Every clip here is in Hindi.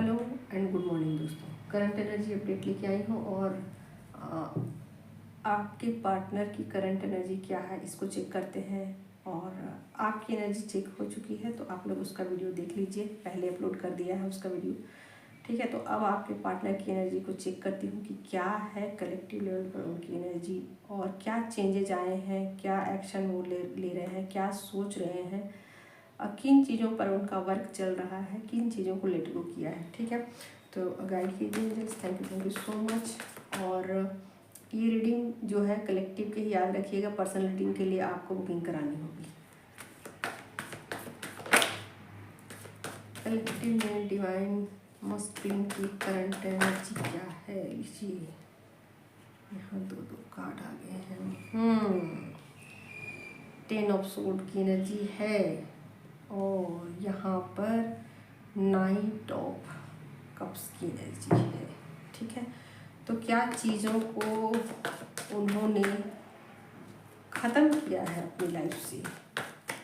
हेलो एंड गुड मॉर्निंग दोस्तों। करंट एनर्जी अपडेट लेके आई हूँ और आपके पार्टनर की करंट एनर्जी क्या है इसको चेक करते हैं। और आपकी एनर्जी चेक हो चुकी है तो आप लोग उसका वीडियो देख लीजिए, पहले अपलोड कर दिया है उसका वीडियो। ठीक है, तो अब आपके पार्टनर की एनर्जी को चेक करती हूँ कि क्या है कलेक्टिव लेवल पर उनकी एनर्जी और क्या चेंजेज आए हैं, क्या एक्शन वो ले रहे हैं, क्या सोच रहे हैं, किन चीज़ों पर उनका वर्क चल रहा है, किन चीज़ों को लेट गो किया है। ठीक है, तो गाइड कीजिए angels, thank you so much. और ये रीडिंग जो है कलेक्टिव के ही याद रखिएगा, पर्सनल रीडिंग के लिए आपको बुकिंग करानी होगी। कलेक्टिव में डिवाइन मस्कुलिन की करंट एनर्जी क्या है, लीजिए। यहाँ दो कार्ड आ गए हैं। 10 ऑफ सोर्ड की एनर्जी है और यहाँ पर 9 ऑफ कप्स की एनर्जी है। ठीक है, तो क्या चीज़ों को उन्होंने ख़त्म किया है अपनी लाइफ से,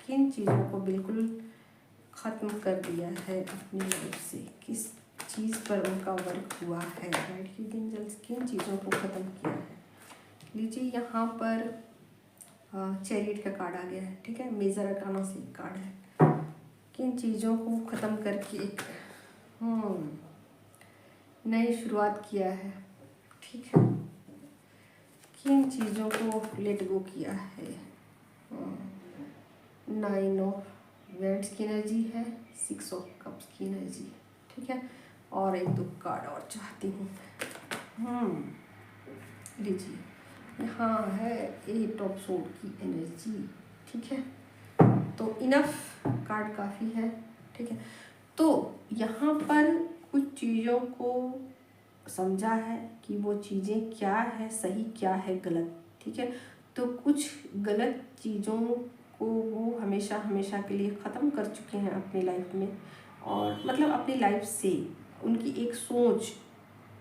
किन चीज़ों को बिल्कुल ख़त्म कर दिया है अपनी लाइफ से, किस चीज़ पर उनका वर्क हुआ है। राइट एंजल्स, किन चीज़ों को ख़त्म किया है। लीजिए, यहाँ पर चैरियट का कार्ड आ गया है। ठीक है, मेजर अरकाना से कार्ड है। किन चीज़ों को ख़त्म करके एक नई शुरुआत किया है। ठीक है, किन चीज़ों को लेट गो किया है। 9 ऑफ वेंट्स की एनर्जी है, 6 ऑफ कप्स की एनर्जी। ठीक है, और एक दो कार्ड और चाहती हूँ। लीजिए, यहाँ है 8 ऑफ सोर्ड की एनर्जी। ठीक है, तो इनफ कार्ड काफ़ी है। ठीक है, तो यहाँ पर कुछ चीज़ों को समझा है कि वो चीज़ें क्या है सही, क्या है गलत। ठीक है, तो कुछ गलत चीज़ों को वो हमेशा हमेशा के लिए ख़त्म कर चुके हैं अपनी लाइफ में। और मतलब अपनी लाइफ से उनकी एक सोच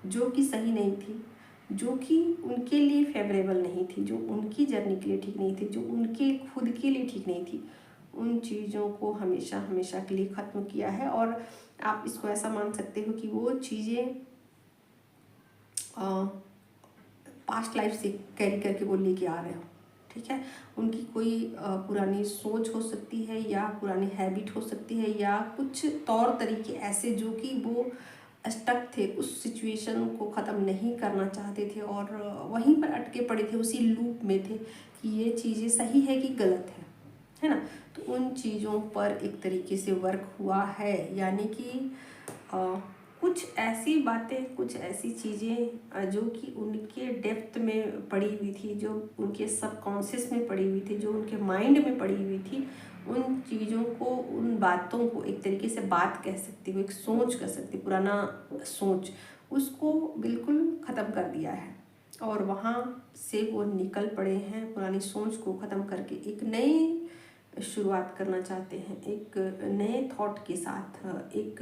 जो कि सही नहीं थी, जो कि उनके लिए फेवरेबल नहीं थी, जो उनकी जर्नी के लिए ठीक नहीं थी, जो उनके खुद के लिए ठीक नहीं थी, उन चीज़ों को हमेशा हमेशा के लिए ख़त्म किया है। और आप इसको ऐसा मान सकते हो कि वो चीज़ें पास्ट लाइफ से कैरी करके वो लेके आ रहे हो। ठीक है, उनकी कोई पुरानी सोच हो सकती है या पुरानी हैबिट हो सकती है या कुछ तौर तरीके ऐसे जो कि वो स्टक थे, उस सिचुएशन को ख़त्म नहीं करना चाहते थे और वहीं पर अटके पड़े थे, उसी लूप में थे कि ये चीज़ें सही है कि गलत है ना। तो उन चीज़ों पर एक तरीके से वर्क हुआ है, यानी कि कुछ ऐसी बातें, कुछ ऐसी चीज़ें जो कि उनके डेप्थ में पड़ी हुई थी, जो उनके सबकॉन्शियस में पड़ी हुई थी, जो उनके माइंड में पड़ी हुई थी, उन चीज़ों को, उन बातों को एक तरीके से बात कह सकती हो, एक सोच कह सकती, पुराना सोच, उसको बिल्कुल ख़त्म कर दिया है और वहाँ से वो निकल पड़े हैं। पुरानी सोच को ख़त्म करके एक नई शुरुआत करना चाहते हैं, एक नए थॉट के साथ, एक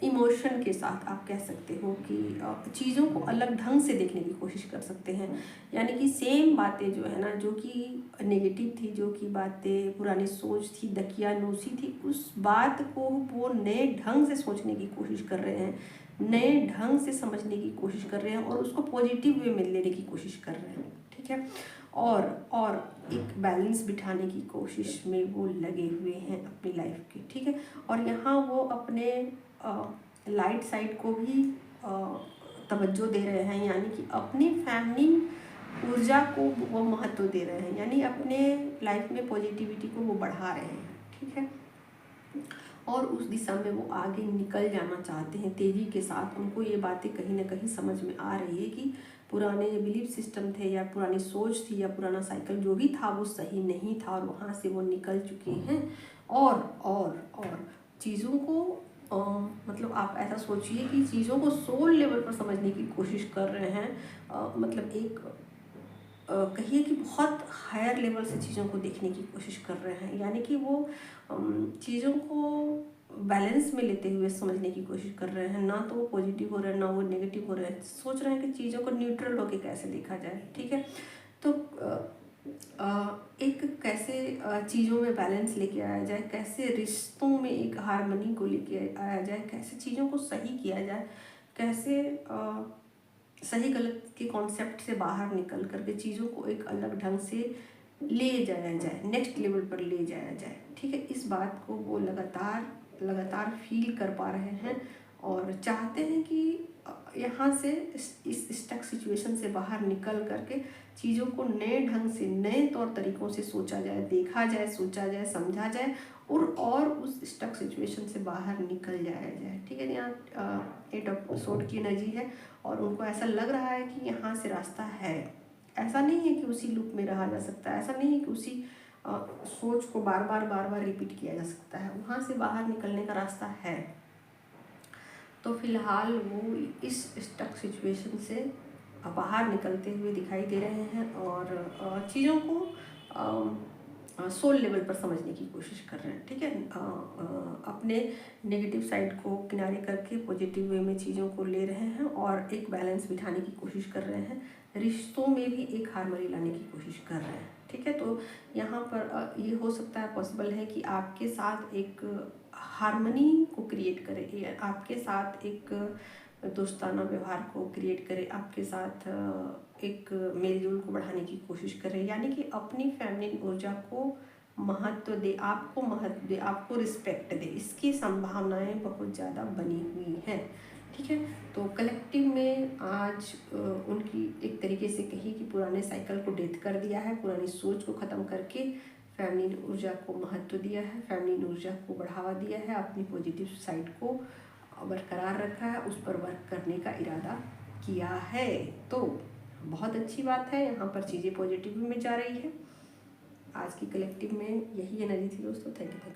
इमोशन के साथ आप कह सकते हो कि चीज़ों को अलग ढंग से देखने की कोशिश कर सकते हैं। यानी कि सेम बातें जो है ना, जो कि नेगेटिव थी, जो कि बातें पुरानी सोच थी, दकियानूसी थी, उस बात को वो नए ढंग से सोचने की कोशिश कर रहे हैं, नए ढंग से समझने की कोशिश कर रहे हैं और उसको पॉजिटिव वे में लेने की कोशिश कर रहे हैं। ठीक है, और एक बैलेंस बिठाने की कोशिश में वो लगे हुए हैं अपनी लाइफ के। ठीक है, और यहाँ वो अपने लाइट साइड को भी तवज्जो दे रहे हैं, यानी कि अपनी फैमिली ऊर्जा को वो महत्व दे रहे हैं, यानी अपने लाइफ में पॉजिटिविटी को वो बढ़ा रहे हैं। ठीक है, और उस दिशा में वो आगे निकल जाना चाहते हैं तेज़ी के साथ। उनको ये बातें कहीं ना कहीं समझ में आ रही है कि पुराने बिलीफ सिस्टम थे या पुरानी सोच थी या पुराना साइकिल जो भी था वो सही नहीं था और वहाँ से वो निकल चुके हैं। और चीज़ों को मतलब आप ऐसा सोचिए कि चीज़ों को सोल लेवल पर समझने की कोशिश कर रहे हैं। मतलब एक कहिए कि बहुत हायर लेवल से चीज़ों को देखने की कोशिश कर रहे हैं, यानी कि वो चीज़ों को बैलेंस में लेते हुए समझने की कोशिश कर रहे हैं। ना तो वो पॉजिटिव हो रहे हैं, ना वो नेगेटिव हो रहे हैं। सोच रहे हैं कि चीज़ों को न्यूट्रल होकर कैसे देखा जाए। ठीक है, तो एक कैसे चीज़ों में बैलेंस लेके आया जाए, कैसे रिश्तों में एक हार्मनी को लेके आया जाए, कैसे चीज़ों को सही किया जाए, कैसे सही गलत के कॉन्सेप्ट से बाहर निकल करके चीज़ों को एक अलग ढंग से ले जाया जाए, नेक्स्ट लेवल पर ले जाया जाए। ठीक है, इस बात को वो लगातार लगातार फील कर पा रहे हैं और चाहते हैं कि यहाँ से इस स्टक सिचुएशन से बाहर निकल करके चीज़ों को नए ढंग से, नए तौर तरीक़ों से सोचा जाए, देखा जाए, सोचा जाए, समझा जाए और उस स्टक सिचुएशन से बाहर निकल जाया जाए। ठीक है, यहाँ 8 ऑफ सोर्ड की एनर्जी है और उनको ऐसा लग रहा है कि यहाँ से रास्ता है। ऐसा नहीं है कि उसी लूप में रहा जा सकता है, ऐसा नहीं है कि उसी सोच को बार बार रिपीट किया जा सकता है। वहाँ से बाहर निकलने का रास्ता है। तो फिलहाल वो इस स्टक सिचुएशन से बाहर निकलते हुए दिखाई दे रहे हैं और चीज़ों को सोल लेवल पर समझने की कोशिश कर रहे हैं। ठीक है, अपने नेगेटिव साइड को किनारे करके पॉजिटिव वे में चीज़ों को ले रहे हैं और एक बैलेंस बिठाने की कोशिश कर रहे हैं। रिश्तों में भी एक हार्मनी लाने की कोशिश कर रहे हैं। ठीक है, तो यहाँ पर ये हो सकता है, पॉसिबल है कि आपके साथ एक हार्मनी को क्रिएट करे, या आपके साथ एक दोस्ताना व्यवहार को क्रिएट करे, आपके साथ एक मेल जोल को बढ़ाने की कोशिश करे, यानी कि अपनी फैमिली ऊर्जा को महत्व दे, आपको महत्व दे, आपको रिस्पेक्ट दे, इसकी संभावनाएं बहुत ज़्यादा बनी हुई हैं। ठीक है, तो कलेक्टिव में आज उनकी एक तरीके से कही कि पुराने साइकिल को डेथ कर दिया है, पुरानी सोच को ख़त्म करके फैमिली ऊर्जा को महत्व दिया है, फैमिली ऊर्जा को बढ़ावा दिया है, अपनी पॉजिटिव साइड को बरकरार रखा है, उस पर वर्क करने का इरादा किया है। तो बहुत अच्छी बात है, यहाँ पर चीज़ें पॉजिटिव में जा रही है। आज की कलेक्टिव में यही एनर्जी थी दोस्तों। Thank you.